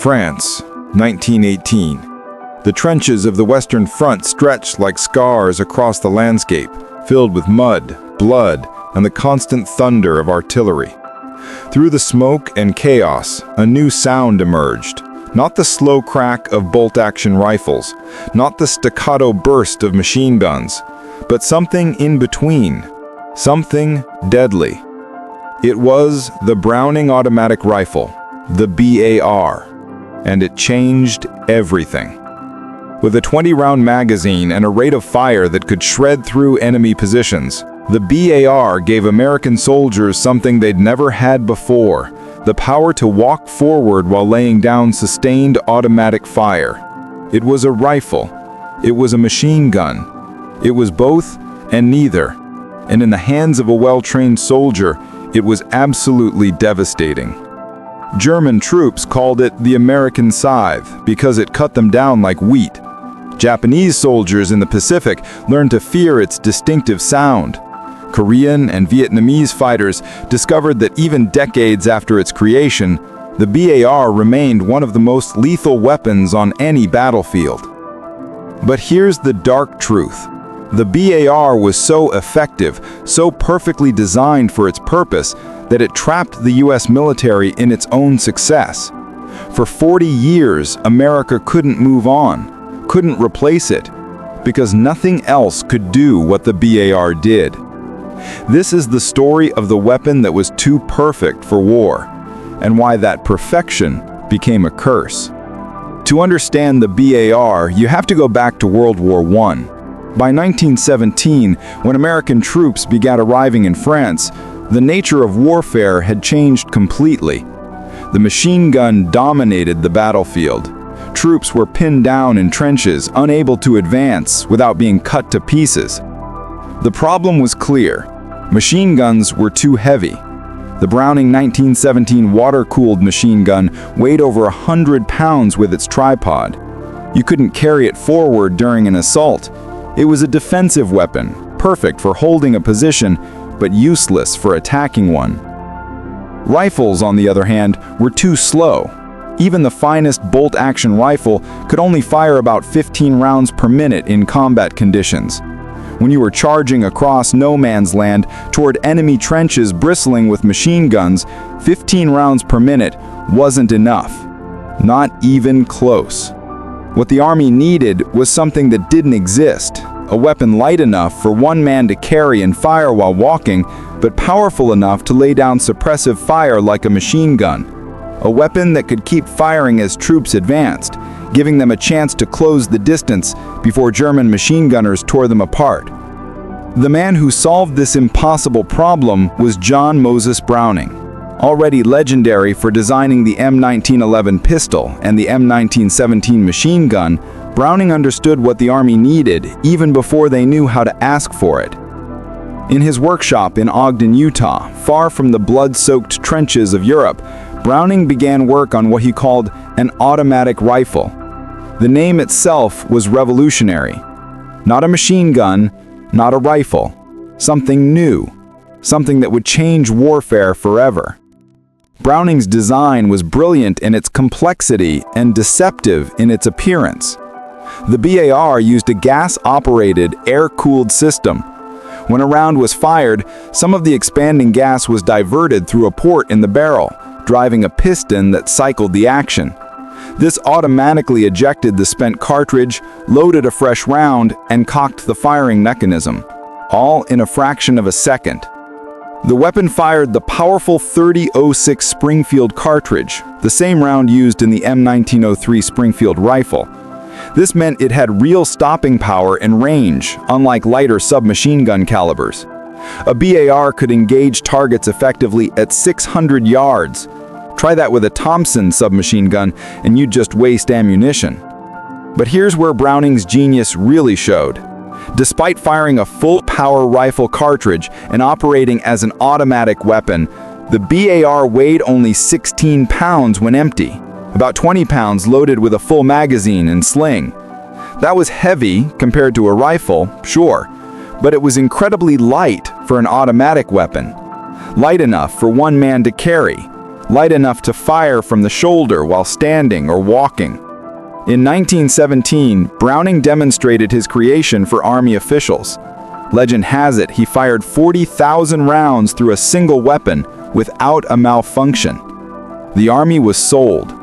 France, 1918. The trenches of the Western Front stretched like scars across the landscape, filled with mud, blood, and the constant thunder of artillery. Through the smoke and chaos, a new sound emerged. Not the slow crack of bolt-action rifles, not the staccato burst of machine guns, but something in between, something deadly. It was the Browning automatic rifle, the BAR, and it changed everything. With a 20-round magazine and a rate of fire that could shred through enemy positions, the BAR gave American soldiers something they'd never had before: the power to walk forward while laying down sustained automatic fire. It was a rifle. It was a machine gun. It was both and neither. And in the hands of a well-trained soldier, it was absolutely devastating. German troops called it the American scythe because it cut them down like wheat. Japanese soldiers in the Pacific learned to fear its distinctive sound. Korean and Vietnamese fighters discovered that even decades after its creation, the BAR remained one of the most lethal weapons on any battlefield. But here's the dark truth. The BAR was so effective, so perfectly designed for its purpose, that it trapped the US military in its own success. For 40 years, America couldn't move on, couldn't replace it, because nothing else could do what the BAR did. This is the story of the weapon that was too perfect for war, and why that perfection became a curse. To understand the BAR, you have to go back to World War I. By 1917, when American troops began arriving in France, the nature of warfare had changed completely. The machine gun dominated the battlefield. Troops were pinned down in trenches, unable to advance without being cut to pieces. The problem was clear. Machine guns were too heavy. The Browning 1917 water-cooled machine gun weighed over 100 pounds with its tripod. You couldn't carry it forward during an assault. It was a defensive weapon, perfect for holding a position, but useless for attacking one. Rifles, on the other hand, were too slow. Even the finest bolt-action rifle could only fire about 15 rounds per minute in combat conditions. When you were charging across no man's land toward enemy trenches bristling with machine guns, 15 rounds per minute wasn't enough. Not even close. What the Army needed was something that didn't exist, a weapon light enough for one man to carry and fire while walking, but powerful enough to lay down suppressive fire like a machine gun. A weapon that could keep firing as troops advanced, giving them a chance to close the distance before German machine gunners tore them apart. The man who solved this impossible problem was John Moses Browning. Already legendary for designing the M1911 pistol and the M1917 machine gun, Browning understood what the Army needed even before they knew how to ask for it. In his workshop in Ogden, Utah, far from the blood-soaked trenches of Europe, Browning began work on what he called an automatic rifle. The name itself was revolutionary. Not a machine gun, not a rifle. Something new. Something that would change warfare forever. Browning's design was brilliant in its complexity and deceptive in its appearance. The BAR used a gas-operated, air-cooled system. When a round was fired, some of the expanding gas was diverted through a port in the barrel, driving a piston that cycled the action. This automatically ejected the spent cartridge, loaded a fresh round, and cocked the firing mechanism, all in a fraction of a second. The weapon fired the powerful .30-06 Springfield cartridge, the same round used in the M1903 Springfield rifle. This meant it had real stopping power and range, unlike lighter submachine gun calibers. A BAR could engage targets effectively at 600 yards. Try that with a Thompson submachine gun and you'd just waste ammunition. But here's where Browning's genius really showed. Despite firing a full-power rifle cartridge and operating as an automatic weapon, the BAR weighed only 16 pounds when empty, about 20 pounds loaded with a full magazine and sling. That was heavy compared to a rifle, sure, but it was incredibly light for an automatic weapon. Light enough for one man to carry, light enough to fire from the shoulder while standing or walking. In 1917, Browning demonstrated his creation for Army officials. Legend has it he fired 40,000 rounds through a single weapon without a malfunction. The Army was sold.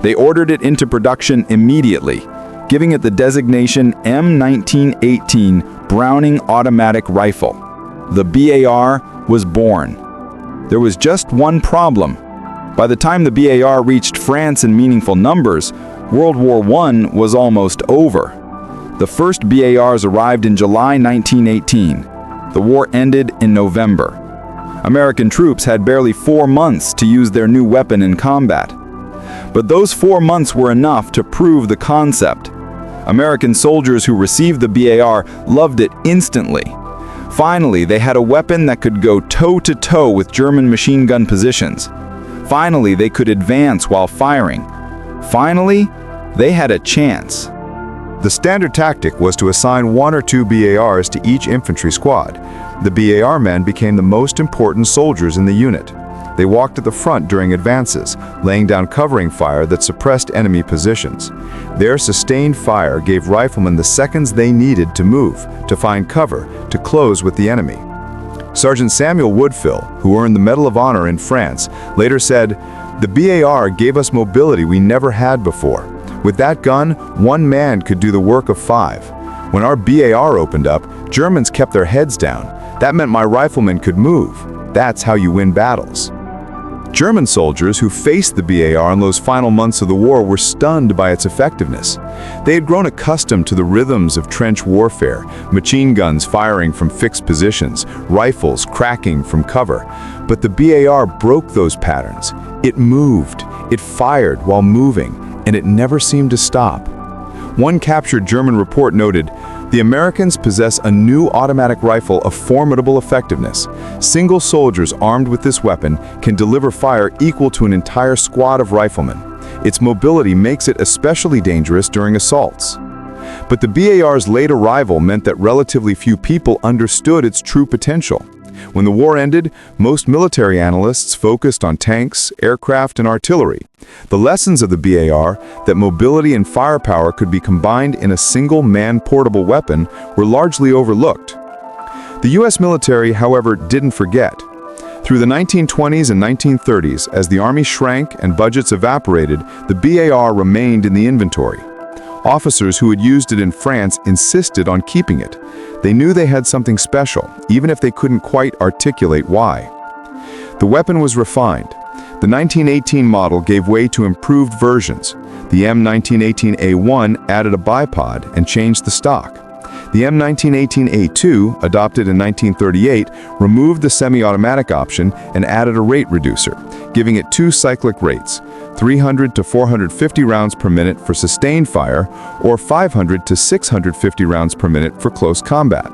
They ordered it into production immediately, giving it the designation M1918 Browning Automatic Rifle. The BAR was born. There was just one problem. By the time the BAR reached France in meaningful numbers, World War I was almost over. The first BARs arrived in July 1918. The war ended in November. American troops had barely 4 months to use their new weapon in combat. But those 4 months were enough to prove the concept. American soldiers who received the BAR loved it instantly. Finally, they had a weapon that could go toe-to-toe with German machine gun positions. Finally, they could advance while firing. Finally, they had a chance. The standard tactic was to assign 1 or 2 BARs to each infantry squad. The BAR men became the most important soldiers in the unit. They walked at the front during advances, laying down covering fire that suppressed enemy positions. Their sustained fire gave riflemen the seconds they needed to move, to find cover, to close with the enemy. Sergeant Samuel Woodfill, who earned the Medal of Honor in France, later said, "The BAR gave us mobility we never had before. With that gun, 1 man could do the work of 5. When our BAR opened up, Germans kept their heads down. That meant my riflemen could move. That's how you win battles." German soldiers who faced the BAR in those final months of the war were stunned by its effectiveness. They had grown accustomed to the rhythms of trench warfare, machine guns firing from fixed positions, rifles cracking from cover. But the BAR broke those patterns. It moved, it fired while moving, and it never seemed to stop. One captured German report noted, "The Americans possess a new automatic rifle of formidable effectiveness. Single soldiers armed with this weapon can deliver fire equal to an entire squad of riflemen. Its mobility makes it especially dangerous during assaults." But the BAR's late arrival meant that relatively few people understood its true potential. When the war ended, most military analysts focused on tanks, aircraft, and artillery. The lessons of the BAR, that mobility and firepower could be combined in a single man-portable weapon, were largely overlooked. The U.S. military, however, didn't forget. Through the 1920s and 1930s, as the Army shrank and budgets evaporated, the BAR remained in the inventory. Officers who had used it in France insisted on keeping it. They knew they had something special, even if they couldn't quite articulate why. The weapon was refined. The 1918 model gave way to improved versions. The M1918A1 added a bipod and changed the stock. The M1918A2, adopted in 1938, removed the semi-automatic option and added a rate reducer, giving it 2 cyclic rates, 300 to 450 rounds per minute for sustained fire, or 500 to 650 rounds per minute for close combat.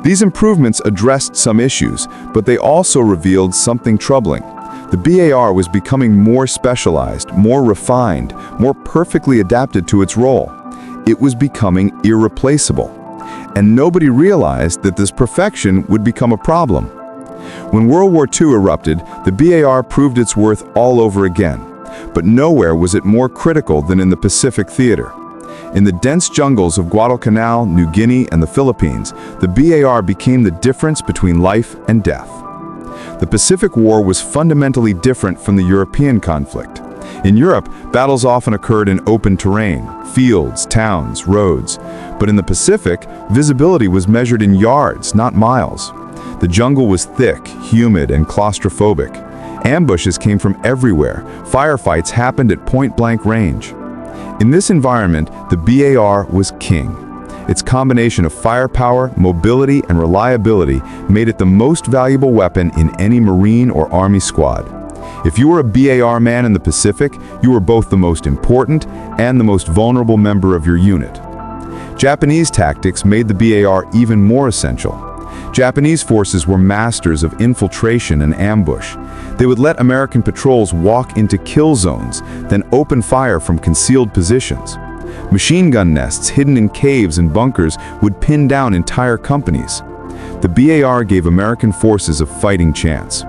These improvements addressed some issues, but they also revealed something troubling. The BAR was becoming more specialized, more refined, more perfectly adapted to its role. It was becoming irreplaceable. And nobody realized that this perfection would become a problem. When World War II erupted, the BAR proved its worth all over again. But nowhere was it more critical than in the Pacific theater. In the dense jungles of Guadalcanal, New Guinea, and the Philippines, the BAR became the difference between life and death. The Pacific War was fundamentally different from the European conflict. In Europe, battles often occurred in open terrain, fields, towns, roads. But in the Pacific, visibility was measured in yards, not miles. The jungle was thick, humid, and claustrophobic. Ambushes came from everywhere. Firefights happened at point-blank range. In this environment, the BAR was king. Its combination of firepower, mobility, and reliability made it the most valuable weapon in any Marine or Army squad. If you were a BAR man in the Pacific, you were both the most important and the most vulnerable member of your unit. Japanese tactics made the BAR even more essential. Japanese forces were masters of infiltration and ambush. They would let American patrols walk into kill zones, then open fire from concealed positions. Machine gun nests hidden in caves and bunkers would pin down entire companies. The BAR gave American forces a fighting chance.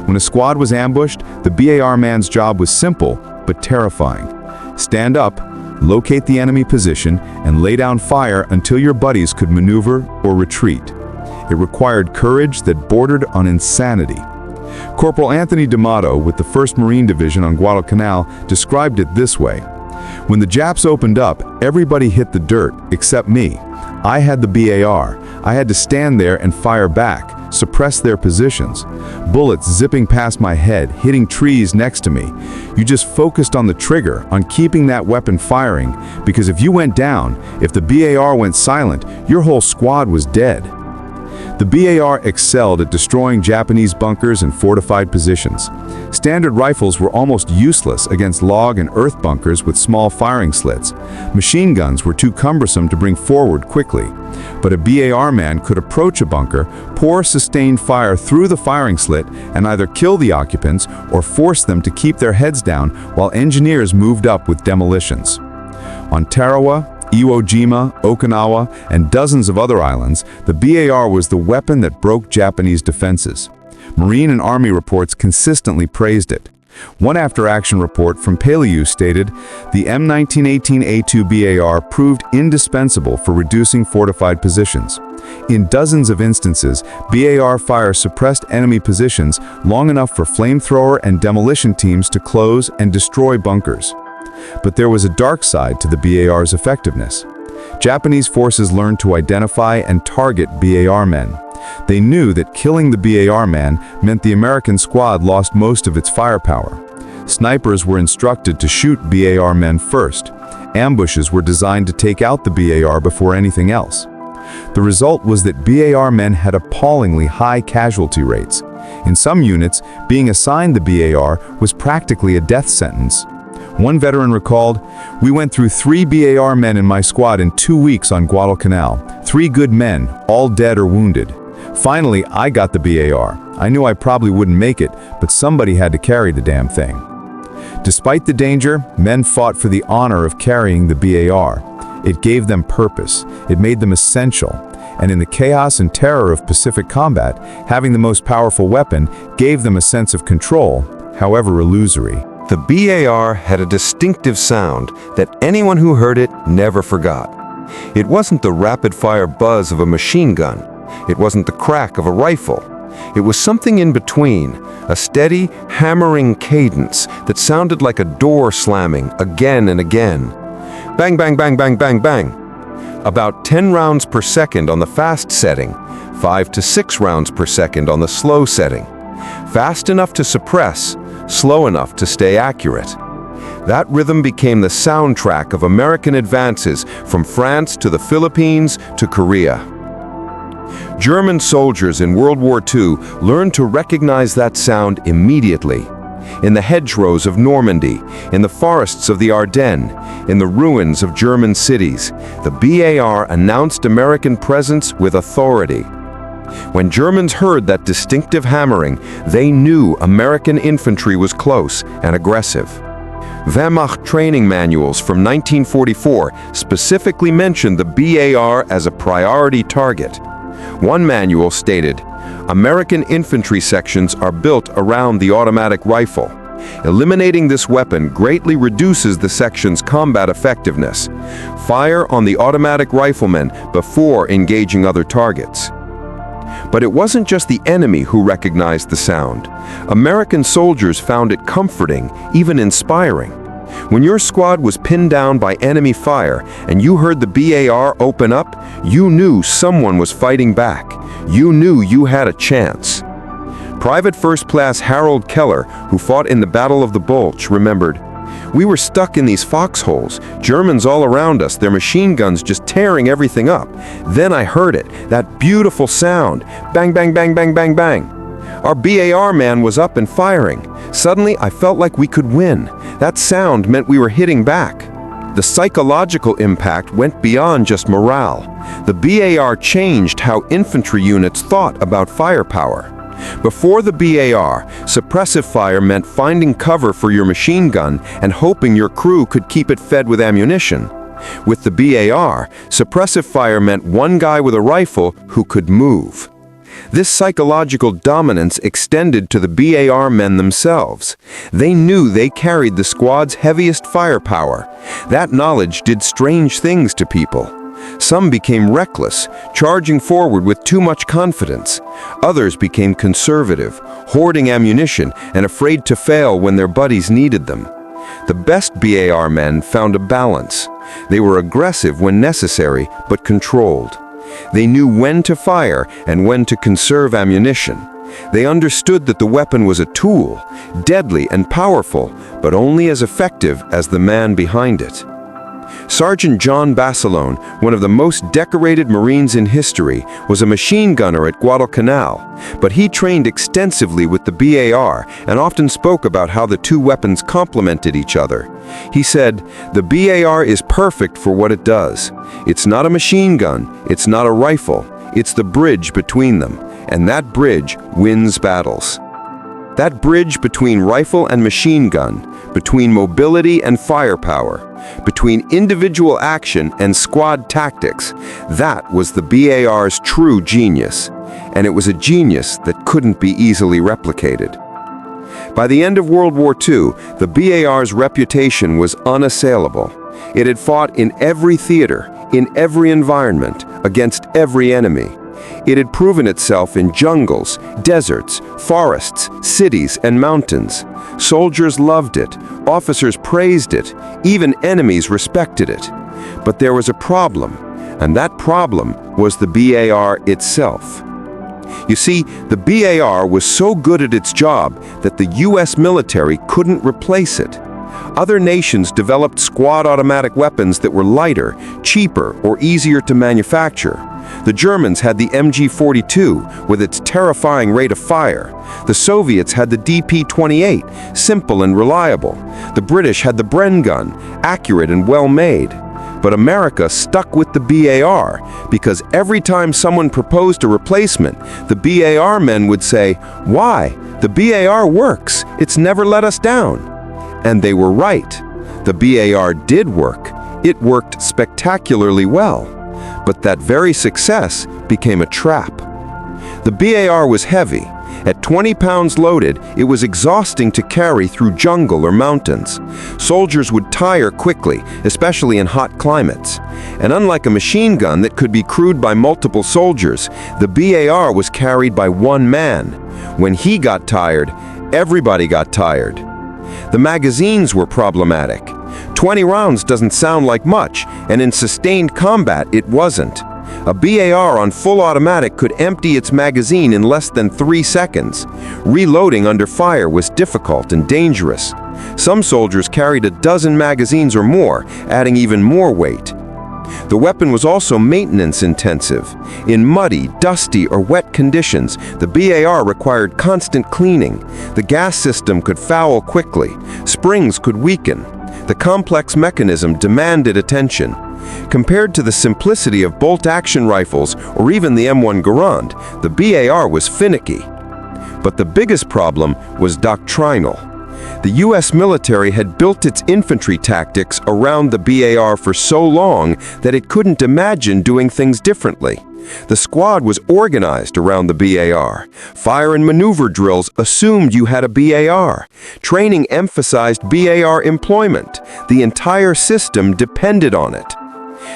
When a squad was ambushed, the BAR man's job was simple, but terrifying. Stand up, locate the enemy position, and lay down fire until your buddies could maneuver or retreat. It required courage that bordered on insanity. Corporal Anthony D'Amato with the 1st Marine Division on Guadalcanal described it this way: "When the Japs opened up, everybody hit the dirt, except me. I had the BAR. I had to stand there and fire back, suppress their positions. Bullets zipping past my head, hitting trees next to me. You just focused on the trigger, on keeping that weapon firing, because if you went down, if the BAR went silent, your whole squad was dead." The BAR excelled at destroying Japanese bunkers and fortified positions. Standard rifles were almost useless against log and earth bunkers with small firing slits. Machine guns were too cumbersome to bring forward quickly. But a BAR man could approach a bunker, pour sustained fire through the firing slit, and either kill the occupants or force them to keep their heads down while engineers moved up with demolitions. On Tarawa, Iwo Jima, Okinawa, and dozens of other islands, the BAR was the weapon that broke Japanese defenses. Marine and Army reports consistently praised it. One after-action report from Peleus stated, "The M1918 A2 BAR proved indispensable for reducing fortified positions. In dozens of instances, BAR fire suppressed enemy positions long enough for flamethrower and demolition teams to close and destroy bunkers." But there was a dark side to the BAR's effectiveness. Japanese forces learned to identify and target BAR men. They knew that killing the BAR man meant the American squad lost most of its firepower. Snipers were instructed to shoot BAR men first. Ambushes were designed to take out the BAR before anything else. The result was that BAR men had appallingly high casualty rates. In some units, being assigned the BAR was practically a death sentence. One veteran recalled, "We went through 3 BAR men in my squad in 2 weeks on Guadalcanal. 3 good men, all dead or wounded. Finally, I got the BAR. I knew I probably wouldn't make it, but somebody had to carry the damn thing." Despite the danger, men fought for the honor of carrying the BAR. It gave them purpose. It made them essential. And in the chaos and terror of Pacific combat, having the most powerful weapon gave them a sense of control, however illusory. The BAR had a distinctive sound that anyone who heard it never forgot. It wasn't the rapid-fire buzz of a machine gun. It wasn't the crack of a rifle. It was something in between, a steady, hammering cadence that sounded like a door slamming again and again. Bang, bang, bang, bang, bang, bang. About 10 rounds per second on the fast setting, 5 to 6 rounds per second on the slow setting. Fast enough to suppress, slow enough to stay accurate. That rhythm became the soundtrack of American advances from France to the Philippines to Korea. German soldiers in World War II learned to recognize that sound immediately. In the hedgerows of Normandy, in the forests of the Ardennes, in the ruins of German cities, the BAR announced American presence with authority. When Germans heard that distinctive hammering, they knew American infantry was close and aggressive. Wehrmacht training manuals from 1944 specifically mentioned the BAR as a priority target. One manual stated, "American infantry sections are built around the automatic rifle. Eliminating this weapon greatly reduces the section's combat effectiveness. Fire on the automatic riflemen before engaging other targets." But it wasn't just the enemy who recognized the sound. American soldiers found it comforting, even inspiring. When your squad was pinned down by enemy fire and you heard the BAR open up, you knew someone was fighting back. You knew you had a chance. Private First Class Harold Keller, who fought in the Battle of the Bulge, remembered, "We were stuck in these foxholes, Germans all around us, their machine guns just tearing everything up. Then I heard it, that beautiful sound, bang, bang, bang, bang, bang, bang. Our BAR man was up and firing. Suddenly, I felt like we could win. That sound meant we were hitting back." The psychological impact went beyond just morale. The BAR changed how infantry units thought about firepower. Before the BAR, suppressive fire meant finding cover for your machine gun and hoping your crew could keep it fed with ammunition. With the BAR, suppressive fire meant one guy with a rifle who could move. This psychological dominance extended to the BAR men themselves. They knew they carried the squad's heaviest firepower. That knowledge did strange things to people. Some became reckless, charging forward with too much confidence. Others became conservative, hoarding ammunition and afraid to fail when their buddies needed them. The best BAR men found a balance. They were aggressive when necessary, but controlled. They knew when to fire and when to conserve ammunition. They understood that the weapon was a tool, deadly and powerful, but only as effective as the man behind it. Sergeant John Basilone, one of the most decorated Marines in history, was a machine gunner at Guadalcanal, but he trained extensively with the BAR and often spoke about how the two weapons complemented each other. He said, "The BAR is perfect for what it does. It's not a machine gun, it's not a rifle, it's the bridge between them, and that bridge wins battles." That bridge between rifle and machine gun, between mobility and firepower, between individual action and squad tactics, that was the BAR's true genius. And it was a genius that couldn't be easily replicated. By the end of World War II, the BAR's reputation was unassailable. It had fought in every theater, in every environment, against every enemy. It had proven itself in jungles, deserts, forests, cities, and mountains. Soldiers loved it, officers praised it, even enemies respected it. But there was a problem, and that problem was the BAR itself. You see, the BAR was so good at its job that the US military couldn't replace it. Other nations developed squad automatic weapons that were lighter, cheaper, or easier to manufacture. The Germans had the MG42 with its terrifying rate of fire. The Soviets had the DP-28, simple and reliable. The British had the Bren gun, accurate and well-made. But America stuck with the BAR because every time someone proposed a replacement, the BAR men would say, "Why? The BAR works. It's never let us down." And they were right. The BAR did work. It worked spectacularly well. But that very success became a trap. The BAR was heavy. At 20 pounds loaded, it was exhausting to carry through jungle or mountains. Soldiers would tire quickly, especially in hot climates. And unlike a machine gun that could be crewed by multiple soldiers, the BAR was carried by one man. When he got tired, everybody got tired. The magazines were problematic. 20 rounds doesn't sound like much, and in sustained combat, it wasn't. A BAR on full automatic could empty its magazine in less than 3 seconds. Reloading under fire was difficult and dangerous. Some soldiers carried a dozen magazines or more, adding even more weight. The weapon was also maintenance intensive. In muddy, dusty, or wet conditions, the BAR required constant cleaning. The gas system could foul quickly. Springs could weaken. The complex mechanism demanded attention. Compared to the simplicity of bolt-action rifles or even the M1 Garand, the BAR was finicky. But the biggest problem was doctrinal. The US military had built its infantry tactics around the BAR for so long that it couldn't imagine doing things differently. The squad was organized around the BAR. Fire and maneuver drills assumed you had a BAR. Training emphasized BAR employment. The entire system depended on it.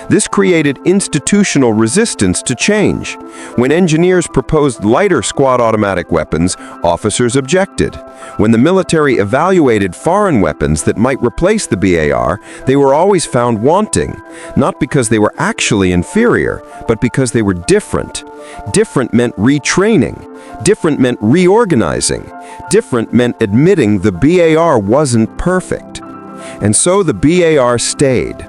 This created institutional resistance to change. When engineers proposed lighter squad automatic weapons, officers objected. When the military evaluated foreign weapons that might replace the BAR, they were always found wanting, not because they were actually inferior, but because they were different. Different meant retraining. Different meant reorganizing. Different meant admitting the BAR wasn't perfect. And so the BAR stayed.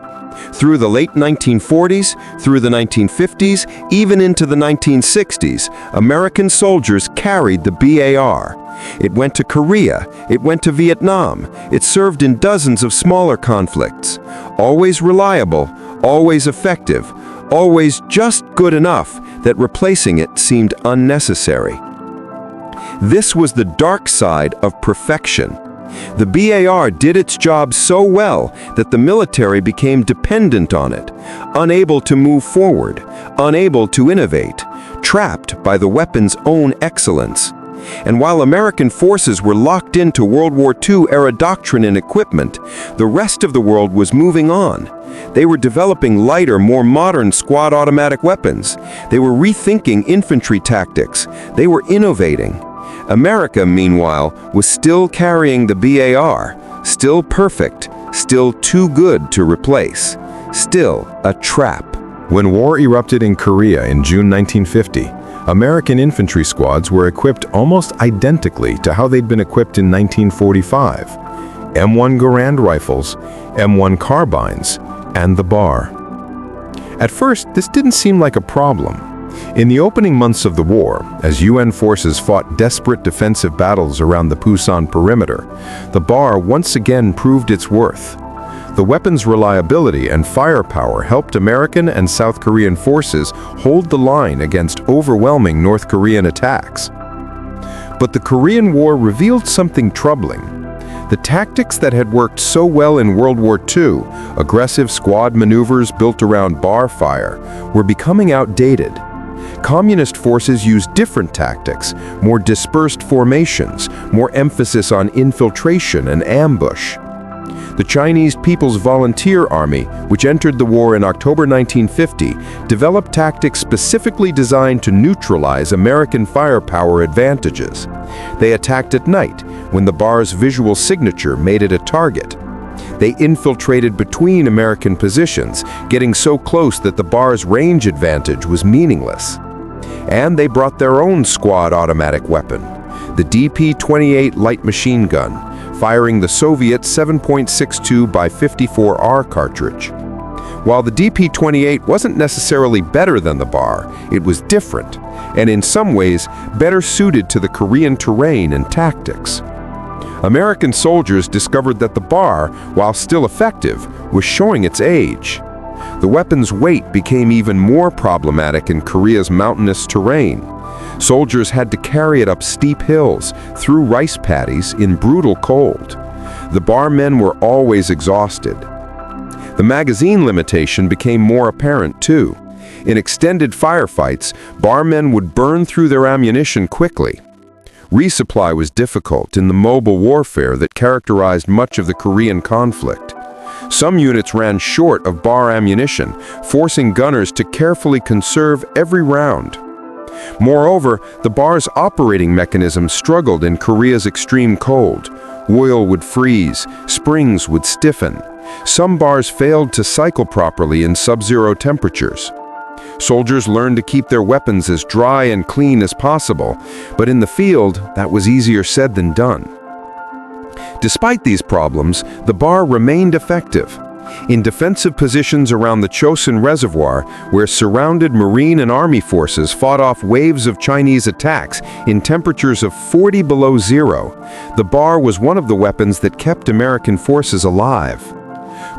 Through the late 1940s, through the 1950s, even into the 1960s, American soldiers carried the BAR. It went to Korea, it went to Vietnam, it served in dozens of smaller conflicts. Always reliable, always effective, always just good enough that replacing it seemed unnecessary. This was the dark side of perfection. The BAR did its job so well that the military became dependent on it, unable to move forward, unable to innovate. trapped by the weapon's own excellence. And while American forces were locked into World War II-era doctrine and equipment, the rest of the world was moving on. They were developing lighter, more modern squad automatic weapons. They were rethinking infantry tactics. They were innovating. America, meanwhile, was still carrying the BAR, still perfect, still too good to replace, still a trap. When war erupted in Korea in June 1950, American infantry squads were equipped almost identically to how they'd been equipped in 1945. M1 Garand rifles, M1 carbines, and the BAR. At first, this didn't seem like a problem. In the opening months of the war, as UN forces fought desperate defensive battles around the Pusan perimeter, the BAR once again proved its worth. The weapon's reliability and firepower helped American and South Korean forces hold the line against overwhelming North Korean attacks. But the Korean War revealed something troubling. The tactics that had worked so well in World War II, aggressive squad maneuvers built around BAR fire, were becoming outdated. Communist forces used different tactics, more dispersed formations, more emphasis on infiltration and ambush. The Chinese People's Volunteer Army, which entered the war in October 1950, developed tactics specifically designed to neutralize American firepower advantages. They attacked at night, when the BAR's visual signature made it a target. They infiltrated between American positions, getting so close that the BAR's range advantage was meaningless. And they brought their own squad automatic weapon, the DP-28 light machine gun, firing the Soviet 7.62 by 54R cartridge. While the DP-28 wasn't necessarily better than the BAR, it was different, and in some ways better suited to the Korean terrain and tactics. American soldiers discovered that the BAR, while still effective, was showing its age. The weapon's weight became even more problematic in Korea's mountainous terrain. Soldiers had to carry it up steep hills, through rice paddies, in brutal cold. The BAR men were always exhausted. The magazine limitation became more apparent too. In extended firefights, BAR men would burn through their ammunition quickly. Resupply was difficult in the mobile warfare that characterized much of the Korean conflict. Some units ran short of BAR ammunition, forcing gunners to carefully conserve every round. Moreover, the BAR's operating mechanism struggled in Korea's extreme cold. Oil would freeze, springs would stiffen. Some BARs failed to cycle properly in sub-zero temperatures. Soldiers learned to keep their weapons as dry and clean as possible, but in the field, that was easier said than done. Despite these problems, the BAR remained effective. In defensive positions around the Chosin Reservoir, where surrounded Marine and Army forces fought off waves of Chinese attacks in temperatures of 40 below zero, the BAR was one of the weapons that kept American forces alive.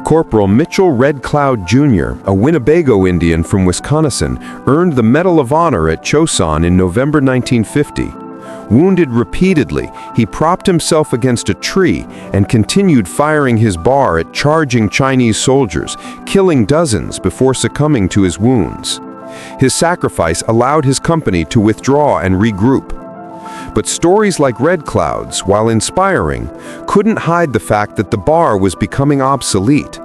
Corporal Mitchell Red Cloud Jr., a Winnebago Indian from Wisconsin, earned the Medal of Honor at Chosin in November 1950. Wounded repeatedly, he propped himself against a tree and continued firing his BAR at charging Chinese soldiers, killing dozens before succumbing to his wounds. His sacrifice allowed his company to withdraw and regroup. But stories like Red Cloud's, while inspiring, couldn't hide the fact that the BAR was becoming obsolete.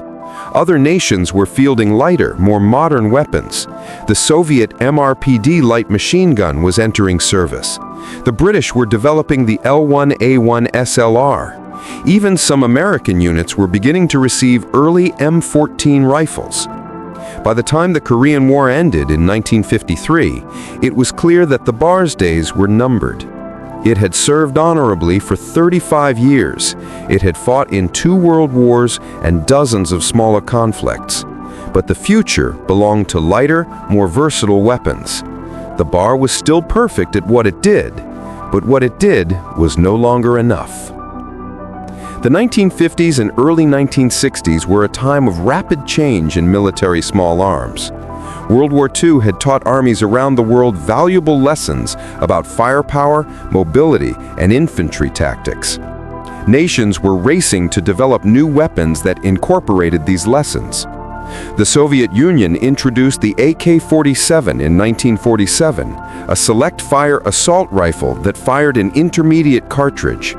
Other nations were fielding lighter, more modern weapons. The Soviet MRPD light machine gun was entering service. The British were developing the L1A1 SLR. Even some American units were beginning to receive early M14 rifles. By the time the Korean War ended in 1953, it was clear that the BAR's days were numbered. It had served honorably for 35 years. It had fought in 2 world wars and dozens of smaller conflicts. But the future belonged to lighter, more versatile weapons. The BAR was still perfect at what it did, but what it did was no longer enough. The 1950s and early 1960s were a time of rapid change in military small arms. World War II had taught armies around the world valuable lessons about firepower, mobility, and infantry tactics. Nations were racing to develop new weapons that incorporated these lessons. The Soviet Union introduced the AK-47 in 1947, a select-fire assault rifle that fired an intermediate cartridge.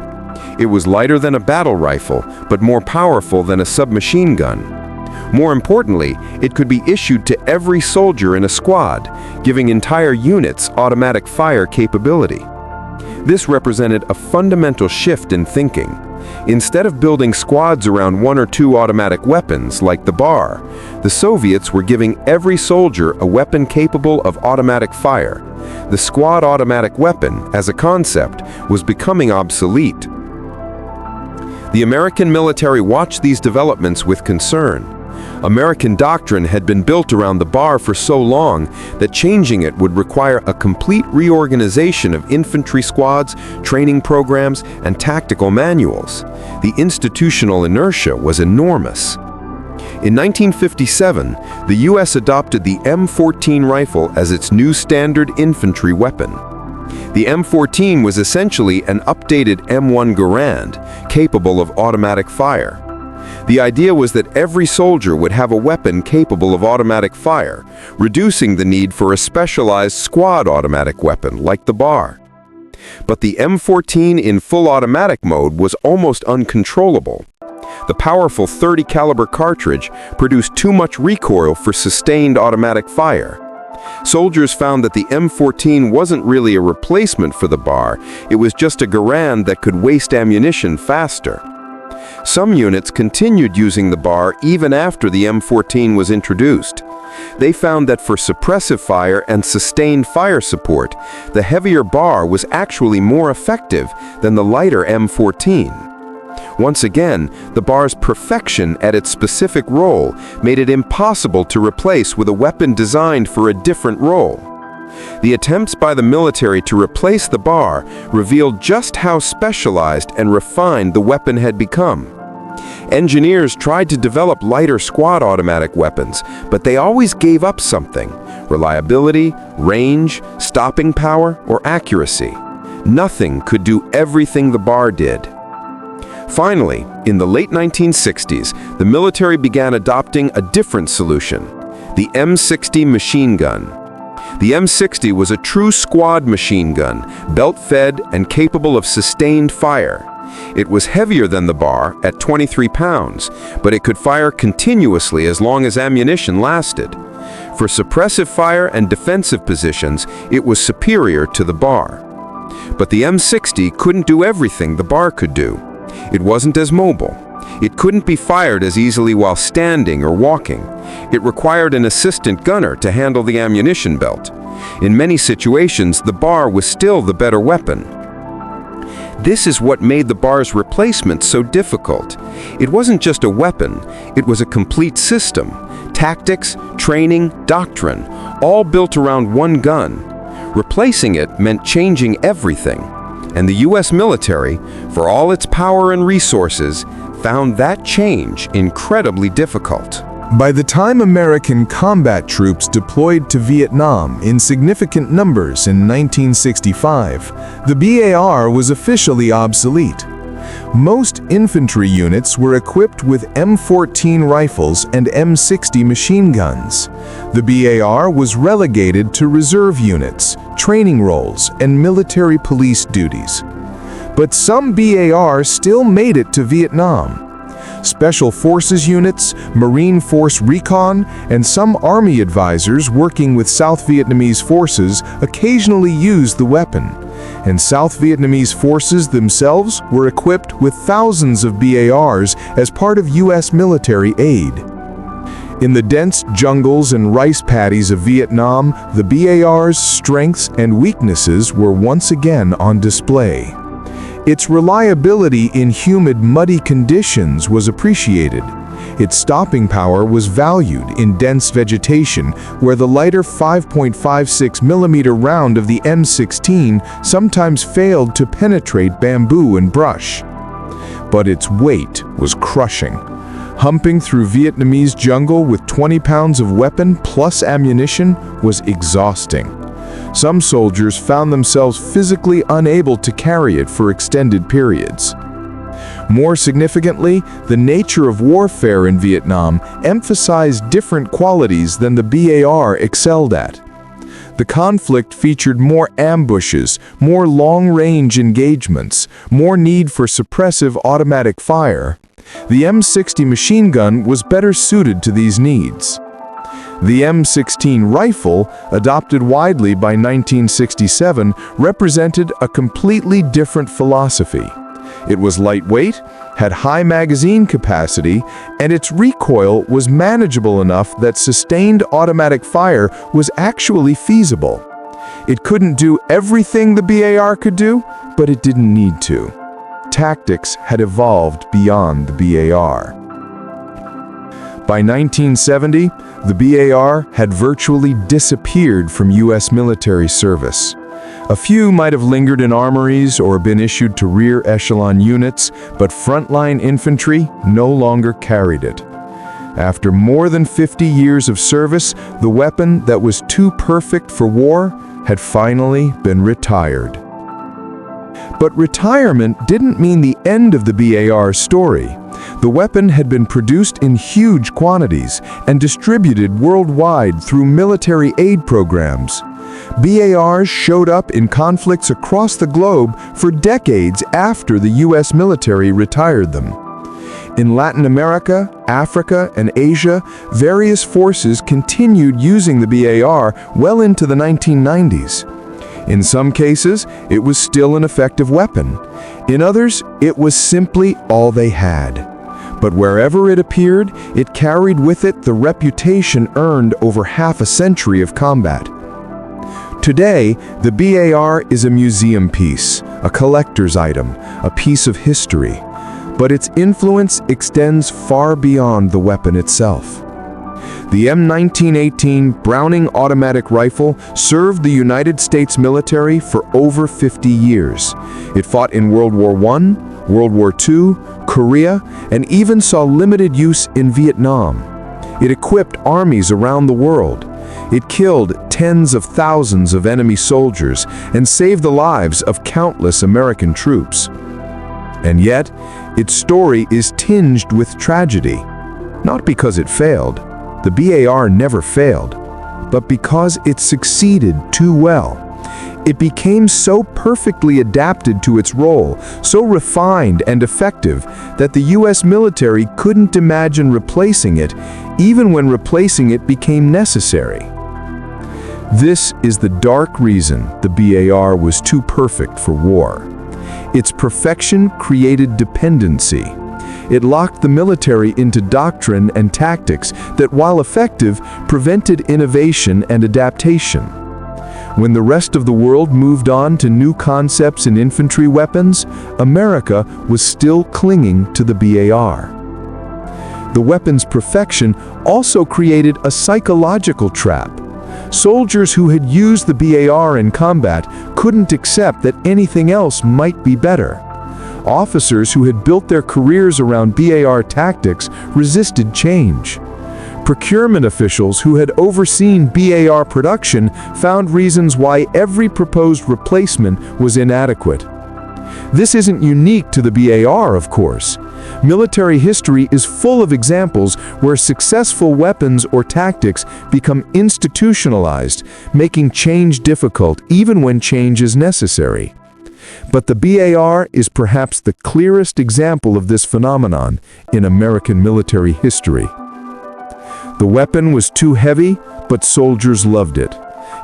It was lighter than a battle rifle, but more powerful than a submachine gun. More importantly, it could be issued to every soldier in a squad, giving entire units automatic fire capability. This represented a fundamental shift in thinking. Instead of building squads around one or two automatic weapons, like the BAR, the Soviets were giving every soldier a weapon capable of automatic fire. The squad automatic weapon, as a concept, was becoming obsolete. The American military watched these developments with concern. American doctrine had been built around the BAR for so long that changing it would require a complete reorganization of infantry squads, training programs, and tactical manuals. The institutional inertia was enormous. In 1957, the U.S. adopted the M19 rifle as its new standard infantry weapon. The M19 was essentially an updated M1 Garand, capable of automatic fire. The idea was that every soldier would have a weapon capable of automatic fire, reducing the need for a specialized squad automatic weapon like the BAR. But the M19 in full automatic mode was almost uncontrollable. The powerful .30 caliber cartridge produced too much recoil for sustained automatic fire. Soldiers found that the M19 wasn't really a replacement for the BAR, it was just a Garand that could waste ammunition faster. Some units continued using the BAR even after the M19 was introduced. They found that for suppressive fire and sustained fire support, the heavier BAR was actually more effective than the lighter M19. Once again, the BAR's perfection at its specific role made it impossible to replace with a weapon designed for a different role. The attempts by the military to replace the BAR revealed just how specialized and refined the weapon had become. Engineers tried to develop lighter squad automatic weapons, but they always gave up something: reliability, range, stopping power, or accuracy. Nothing could do everything the BAR did. Finally, in the late 1960s, the military began adopting a different solution: the M60 machine gun. The M60 was a true squad machine gun, belt-fed and capable of sustained fire. It was heavier than the BAR at 23 pounds, but it could fire continuously as long as ammunition lasted. For suppressive fire and defensive positions, it was superior to the BAR. But the M60 couldn't do everything the BAR could do. It wasn't as mobile. It couldn't be fired as easily while standing or walking. It required an assistant gunner to handle the ammunition belt. In many situations, the BAR was still the better weapon. This is what made the BAR's replacement so difficult. It wasn't just a weapon, it was a complete system. Tactics, training, doctrine, all built around one gun. Replacing it meant changing everything. And the U.S. military, for all its power and resources, found that change incredibly difficult. By the time American combat troops deployed to Vietnam in significant numbers in 1965, the BAR was officially obsolete. Most infantry units were equipped with M19 rifles and M60 machine guns. The BAR was relegated to reserve units, training roles, and military police duties. But some BARs still made it to Vietnam. Special Forces units, Marine Force Recon, and some Army advisors working with South Vietnamese forces occasionally used the weapon, and South Vietnamese forces themselves were equipped with thousands of BARs as part of U.S. military aid. In the dense jungles and rice paddies of Vietnam, the BAR's strengths and weaknesses were once again on display. Its reliability in humid, muddy conditions was appreciated. Its stopping power was valued in dense vegetation, where the lighter 5.56mm round of the M16 sometimes failed to penetrate bamboo and brush. But its weight was crushing. Humping through Vietnamese jungle with 20 pounds of weapon plus ammunition was exhausting. Some soldiers found themselves physically unable to carry it for extended periods. More significantly, the nature of warfare in Vietnam emphasized different qualities than the BAR excelled at. The conflict featured more ambushes, more long-range engagements, more need for suppressive automatic fire. The M60 machine gun was better suited to these needs. The M16 rifle, adopted widely by 1967, represented a completely different philosophy. It was lightweight, had high magazine capacity, and its recoil was manageable enough that sustained automatic fire was actually feasible. It couldn't do everything the BAR could do, but it didn't need to. Tactics had evolved beyond the BAR. By 1970, the BAR had virtually disappeared from U.S. military service. A few might have lingered in armories or been issued to rear echelon units, but frontline infantry no longer carried it. After more than 50 years of service, the weapon that was too perfect for war had finally been retired. But retirement didn't mean the end of the BAR story. The weapon had been produced in huge quantities and distributed worldwide through military aid programs. BARs showed up in conflicts across the globe for decades after the U.S. military retired them. In Latin America, Africa, and Asia, various forces continued using the BAR well into the 1990s. In some cases, it was still an effective weapon. In others, it was simply all they had. But wherever it appeared, it carried with it the reputation earned over half a century of combat. Today, the BAR is a museum piece, a collector's item, a piece of history. But its influence extends far beyond the weapon itself. The M1918 Browning automatic rifle served the United States military for over 50 years. It fought in World War I, World War II, Korea, and even saw limited use in Vietnam. It equipped armies around the world. It killed tens of thousands of enemy soldiers and saved the lives of countless American troops. And yet, its story is tinged with tragedy. Not because it failed. The BAR never failed, but because it succeeded too well. It became so perfectly adapted to its role, so refined and effective, that the U.S. military couldn't imagine replacing it, even when replacing it became necessary. This is the dark reason the BAR was too perfect for war. Its perfection created dependency. It locked the military into doctrine and tactics that, while effective, prevented innovation and adaptation. When the rest of the world moved on to new concepts in infantry weapons, America was still clinging to the BAR. The weapon's perfection also created a psychological trap. Soldiers who had used the BAR in combat couldn't accept that anything else might be better. Officers who had built their careers around BAR tactics resisted change. Procurement officials who had overseen BAR production found reasons why every proposed replacement was inadequate. This isn't unique to the BAR, of course. Military history is full of examples where successful weapons or tactics become institutionalized, making change difficult even when change is necessary. But the BAR is perhaps the clearest example of this phenomenon in American military history. The weapon was too heavy, but soldiers loved it.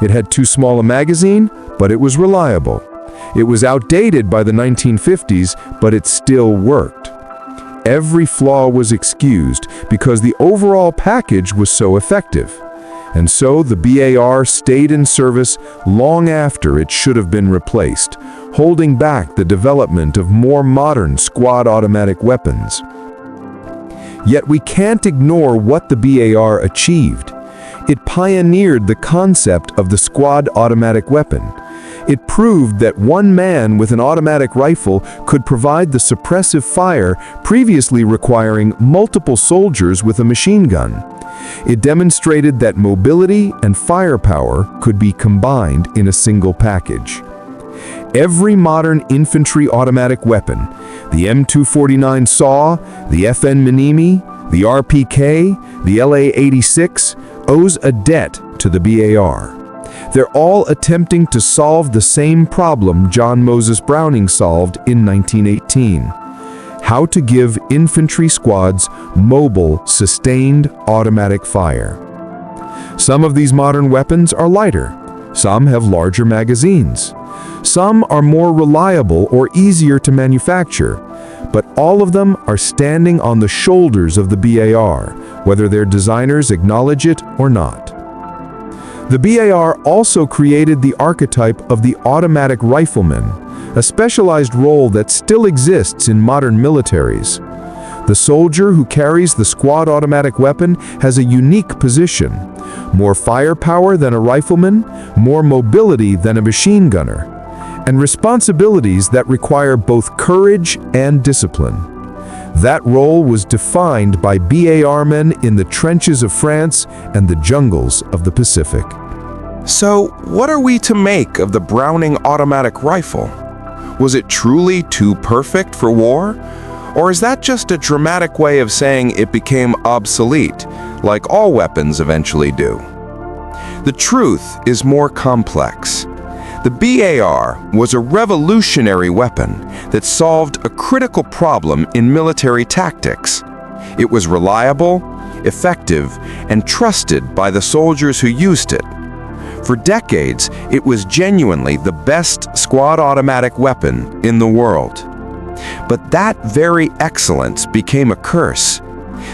It had too small a magazine, but it was reliable. It was outdated by the 1950s, but it still worked. Every flaw was excused because the overall package was so effective. And so the BAR stayed in service long after it should have been replaced, holding back the development of more modern squad automatic weapons. Yet we can't ignore what the BAR achieved. It pioneered the concept of the squad automatic weapon. It proved that one man with an automatic rifle could provide the suppressive fire previously requiring multiple soldiers with a machine gun. It demonstrated that mobility and firepower could be combined in a single package. Every modern infantry automatic weapon, The M249 SAW, the FN Minimi, the RPK, the LA-86 owes a debt to the BAR. They're all attempting to solve the same problem John Moses Browning solved in 1918. How to give infantry squads mobile, sustained automatic fire. Some of these modern weapons are lighter. Some have larger magazines. Some are more reliable or easier to manufacture, but all of them are standing on the shoulders of the BAR, whether their designers acknowledge it or not. The BAR also created the archetype of the automatic rifleman, a specialized role that still exists in modern militaries. The soldier who carries the squad automatic weapon has a unique position: more firepower than a rifleman, more mobility than a machine gunner, and responsibilities that require both courage and discipline. That role was defined by BAR men in the trenches of France and the jungles of the Pacific. So, what are we to make of the Browning automatic rifle? Was it truly too perfect for war? Or is that just a dramatic way of saying it became obsolete, like all weapons eventually do? The truth is more complex. The BAR was a revolutionary weapon that solved a critical problem in military tactics. It was reliable, effective, and trusted by the soldiers who used it. For decades, it was genuinely the best squad automatic weapon in the world. But that very excellence became a curse.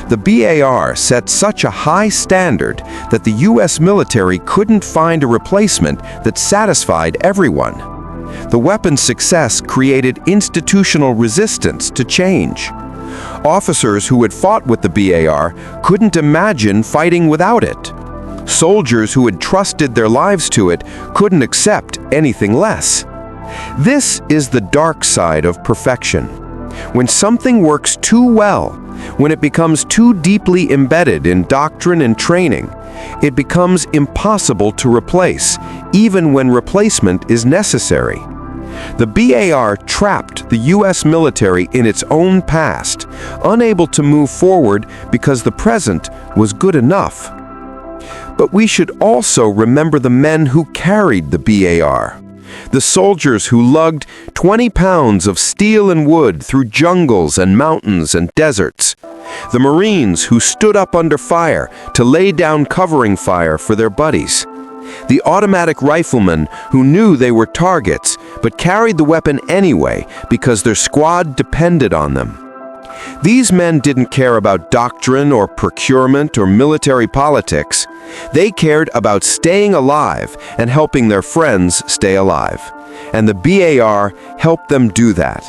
The BAR set such a high standard that the US military couldn't find a replacement that satisfied everyone. The weapon's success created institutional resistance to change. Officers who had fought with the BAR couldn't imagine fighting without it. Soldiers who had trusted their lives to it couldn't accept anything less. This is the dark side of perfection. When something works too well, when it becomes too deeply embedded in doctrine and training, it becomes impossible to replace, even when replacement is necessary. The BAR trapped the US military in its own past, unable to move forward because the present was good enough. But we should also remember the men who carried the BAR. The soldiers who lugged 20 pounds of steel and wood through jungles and mountains and deserts. The Marines who stood up under fire to lay down covering fire for their buddies. The automatic riflemen who knew they were targets but carried the weapon anyway because their squad depended on them. These men didn't care about doctrine or procurement or military politics. They cared about staying alive and helping their friends stay alive. And the BAR helped them do that.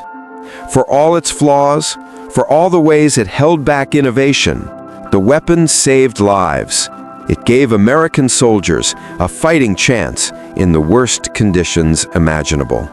For all its flaws, for all the ways it held back innovation, the weapon saved lives. It gave American soldiers a fighting chance in the worst conditions imaginable.